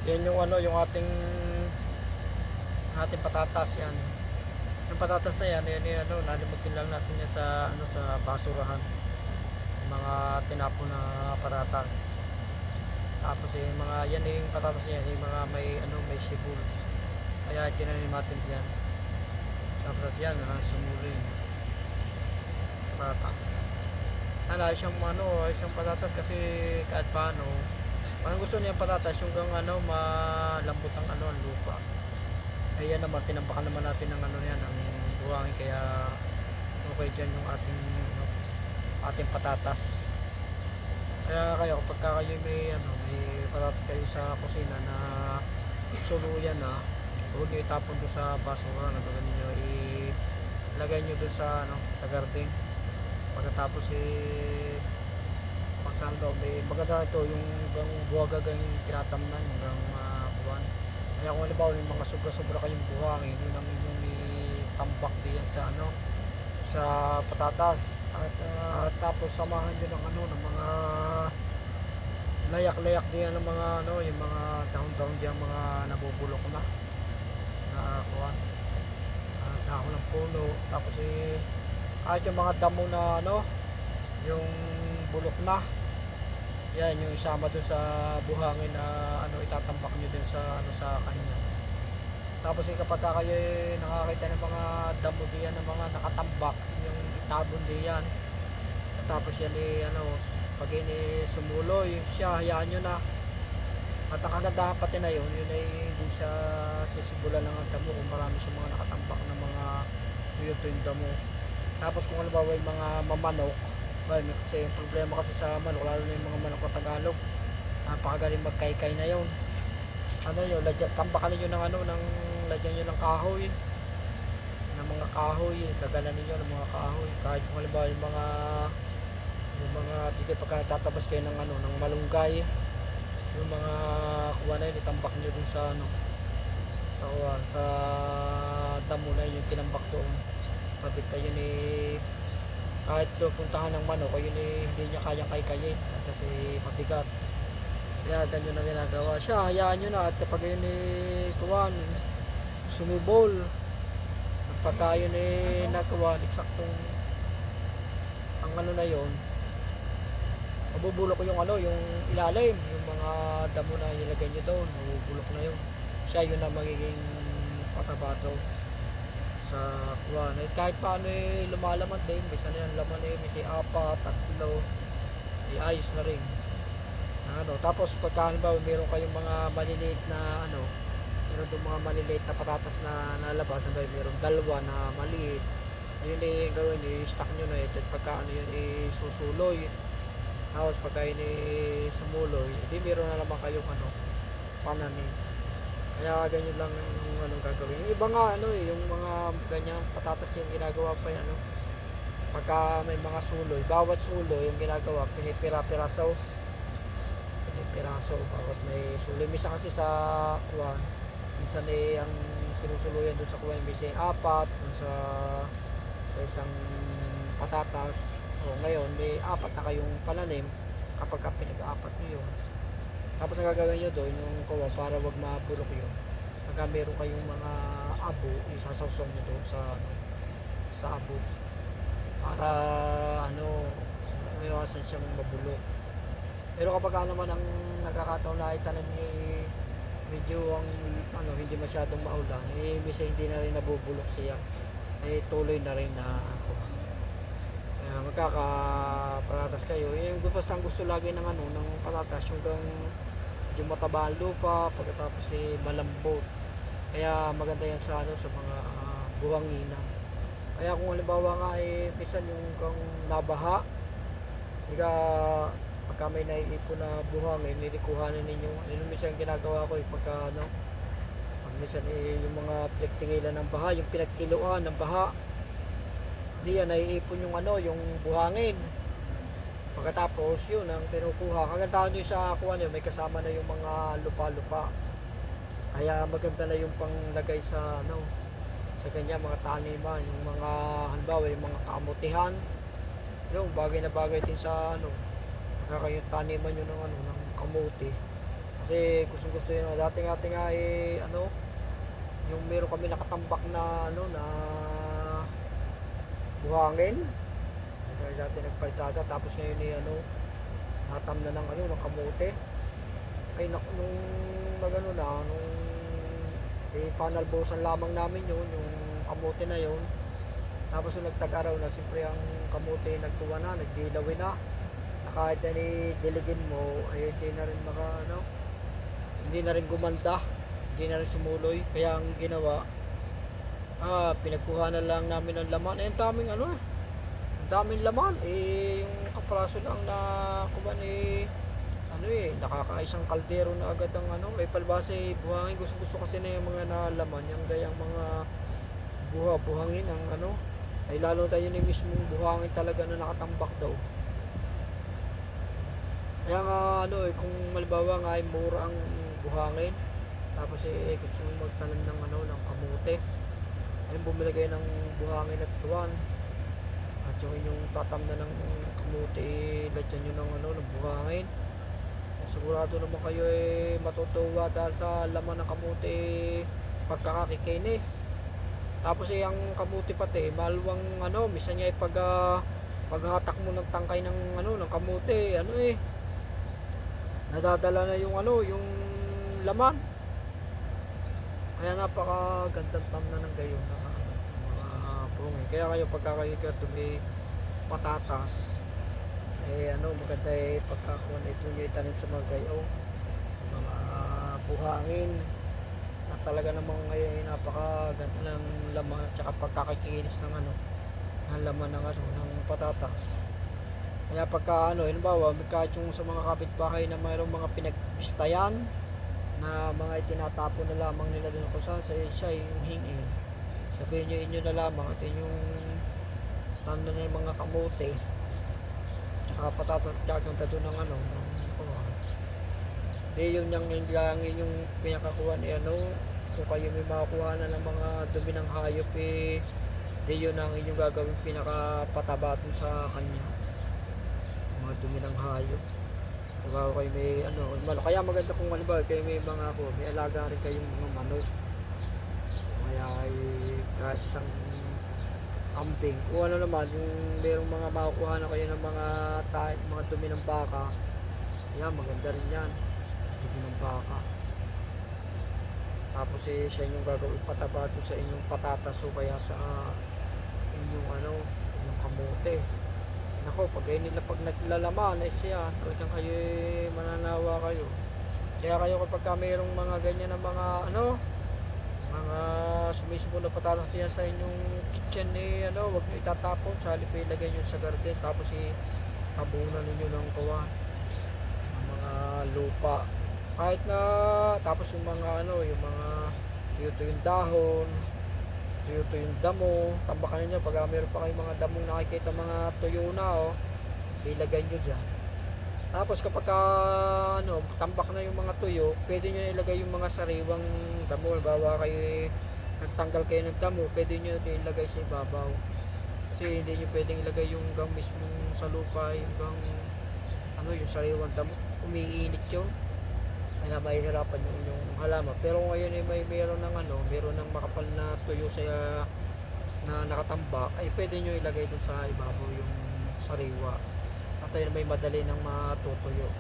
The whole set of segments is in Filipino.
Yan yung ano, yung ating patatas yan. Yung patatas na yan, yan ano, nalimutin lang natin yan sa ano, sa basurahan. Yung mga tinapon na patatas. Tapos yung mga yan yung patatas yan, yung mga may ano, may sibol. Kaya tinanim natin yan. Tapos yan, sumuli. Patatas. Ayos siyang ano, ayos siyang patatas kasi kahit paano, parang gusto niya patatas yung ano, malambot ang ano, ang lupa. Ayan naman, tinambakan naman natin ng ano yan, ng buhangin, kaya okay dyan yung ating patatas. Kaya kayo, kapag kayo may ano, may patatas kayo sa kusina na suluyan na, huwag nyo itapon doon sa basura, na baga nyo ilagay nyo doon sa ano, sa garden. Pagkatapos pagkano may maganda ito yung buwagagang tinatamnan hanggang kuwan. Kaya kung halimbawa yung mga sobra-sobra kayong buhangin, yun ang inyong itambak diyan sa ano, sa patatas. At tapos samahan din ng ano, ng mga layak-layak diyan ng mga ano, yung mga dahon-dahon diyan, mga nabubulok na kuwan, dahon ng puno. Tapos kahit yung mga damo na ano, yung bulok na, yan yung isama dun sa buhangin na ano, itatambak nyo din sa ano, sa kanya. Tapos kapag kayo nakakita ng mga damo diyan ng mga nakatambak, yung itabon diyan. Tapos yan ano, pag sumuloy siya, hayaan nyo na. At ang kagandahan pati na yun ay hindi siya sisibulan ng damo kung marami siyang mga nakatambak na mga yuto yung damo. Tapos kung halimbawa yung mga mamanok, well, kasi yung problema kasi sa manok, lalo na yung mga manok na Tagalog, napakagaling magkaykay na yun. Ano yun, tambakan ninyo ng ano, lagyan nyo ng kahoy, ng mga kahoy, dagalan ninyo ng mga kahoy. Kahit kung halimbawa yung mga bigay pagka tatabas kayo ng ano, ng malunggay, yung mga kuha na yun, itambak nyo dun sa ano, sa damo na yun, yung tinambak doon. Kapit kayo ni kahit puntahan ng manok, yun hindi niya kayang kaykayin kasi mabigat. Kaya ganyan na ginagawa siya, hayaan nyo na. At kapag yun kuwan, sumibol, pagka yun nagkuwan, eksaktong ang ano na yun, mabubulok yung ano, yung ilalim, yung mga damo na ilagay nyo doon, mabubulok na yun. Siya yun na magiging pataba daw sa kuwan. Kahit paano lumalaman din, bisa na yan laman may 4, 3, ayos na rin. Ano, tapos pagka halimbawa meron kayong mga maliliit na ano, meron doon mga maliliit na patatas na nalabas, meron 2 na maliit, ayun gawin nyo, i-stack nyo na ito. Pagka ano yun, susuloy. Tapos pagka yun sumuloy, hindi meron na naman kayong ano, pananim. Kaya ganyan lang yung anong gagawin. Yung iba nga ano yung mga ganyang patatas yung ginagawa pa yan, ano. Pagka may mga suloy, bawat suloy yung ginagawa, pinipira-piraso. Bawat may suloy. Minsan kasi sa kuwan, minsan ang sinusuluyan doon sa kuwan, minsan 4 doon sa isang patatas. O ngayon, may 4 na kayong pananim kapag pinag-4 nyo yun. Tapos ang gagawin nyo doon yung kuwan, para wag mabulok yun, pagka meron kayong mga abo, isasawsaw nyo doon sa abo para ano, iwasan siyang mabulok. Pero kapag naman ang nagkakataon na itanim medyo ang ano, hindi masyadong maulan, minsan hindi na rin nabubulok siya, tuloy na rin na ako. Magkakapatatas kayo. Yung basta ang gusto lagi ng ano, ng patatas, yung mataba ang lupa, pagkatapos malambot. Kaya maganda yan sa ano, sa mga buwanginan. Kaya kung halimbawa nga minsan yung kang nabaha, pagka may naiipon na buhangin, nilikuhanin ninyo. Yun minsan ginagawa ko pagka ano, minsan yung mga pinagtingilan ng baha, yung pinagkiluan ng baha, di yan naiipon yung ano, yung buhangin. Pagkatapos yun ang kinukuha. Kagandahan nyo sa kuha nyo, may kasama na yung mga lupa-lupa. Kaya maganda na yung panglagay sa ano, sa ganyan mga taniman, yung mga halimbawa yung mga kamutihan, yung bagay na bagay din sa ano, kaya kayo taniman nyo ng ano, ng kamuti. Kasi gusto yun. Dati nga ano, yung meron kami nakatambak na ano na buhangin. Dahil dati nagpalitada tapos ngayon ano, natam na ng ano ng kamote. Ay naku, nung nagano na nung panalbosan lamang namin yun, yung kamote na yun. Tapos nung nagtag-araw na, siyempre ang kamote nagtuwa na, nagdilawi na. Na kahit yan diligin mo, ay hindi na rin ano, hindi na rin gumanda, hindi na rin sumuloy. Kaya ang ginawa, pinagkuha na lang namin ng laman. Ang daming ano ang daming laman. Yung kapraso lang na kuman ano nakakaisang kaldero na agad ang ano. Palbase buhangin, gusto kasi na yung mga nalaman, yung gayang mga buhangin ang ano. Ay lalo tayo ni mismong buhangin talaga na nakatambak daw. Kaya nga ano kung malibawa nga ay mura ang buhangin, tapos gusto mo magtanim ng ano ng kamote, ayun bumili kayo ng buhangin at tuwan, at yung tatam na ng kamote, lagyan nyo ng ano ng buhangin. Sigurado naman kayo matutuwa dahil sa laman ng kamote pagkakakikinis. Tapos ang kamote pati maluwang ano, minsan niya paghatak mo ng tangkay ng ano ng kamote, ano nadadala na yung ano yung laman. Kaya napakagandang tamna ng gayon na mga pungin. Kaya kayo pagka kayo may patatas, ano maganda pagkakuan ito nyo itanim sa mga gayo, sa mga buhangin. At talaga namang ngayon napakaganda ng laman at saka pagkakakinis ng ano ng laman ng ano ng patatas. Kaya pagka ano, halimbawa, kahit yung sa mga kapitbahay na mayroong mga pinagpistayan na mga itinatapon na lamang nila doon kung saan siya yung hingi, sabihin nyo inyo na lamang at yung tanda ng mga kamote tsaka patatas at gaganda doon ng ano di yun yung pinakakuha ni ano. Kung kayo may makakuha na ng mga dumi ng hayop di yun ang inyong gagawin pinakapataba doon sa kanya, mga dumi ng hayop. Kung kayo may ano, kaya maganda kung halimbawa kayo may mga may alaga rin kayong mga manok, kaya kahit isang kambing, kung ano naman yung merong mga makukuha na kayo ng mga dumi ng baka, yan maganda rin yan, dumi ng baka. Tapos siya yung gagawin pataba doon sa inyong patatas o kaya sa inyong ano, inyong kamote. Nako, pag naglalaman ay siya, talagang kayo mananawa kayo. Kaya kayo kapag mayroong mga ganyan na mga ano, mga sumisipon na patatas niya sa inyong kitchen ano, wag niyo itatapon, sa halip ilagay niyo sa garden, tapos tabunan niyo ng kawan, ng mga lupa. Kahit na tapos yung mga ano, yung mga yung dahon, yung damo, tambakan niyo pag meron pa kayong mga damong nakikita mga tuyo na ilagay niyo diyan. Tapos kapag ano, tambak na yung mga tuyo, pwede niyo ilagay yung mga sariwang damo. Bawa kayo nagtanggal kayo ng damo, pwede niyo ilagay sa ibabaw. Kasi hindi niyo pwedeng ilagay yung gang mismong sa lupa, yung gang ano, yung sariwang damo. Umiinit yun. Kaya mahihirapan yung halaman. Pero ngayon meron ng ano, meron ng makapal na tuyo sa na nakatambak, ay pwede nyo ilagay dun sa ibabaw yung sariwa. At ayun may madali ng matutuyo.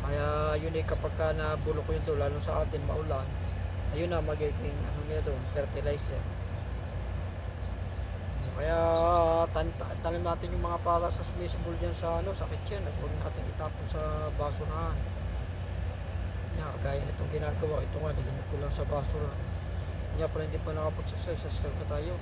Kaya yun kapag ka nabulok yun doon, lalo sa atin maulan, ayun na magiging ano niya doon, fertilizer. Kaya tanim natin yung mga patas na sumisibol dyan sa ano, sa kitchen, at huwag natin itapon sa basurahan. Kagaya nitong ginagawa, ito nga, nilagyan ko lang sa basura. Kaya pala hindi pa nakapag-subscribe na tayo.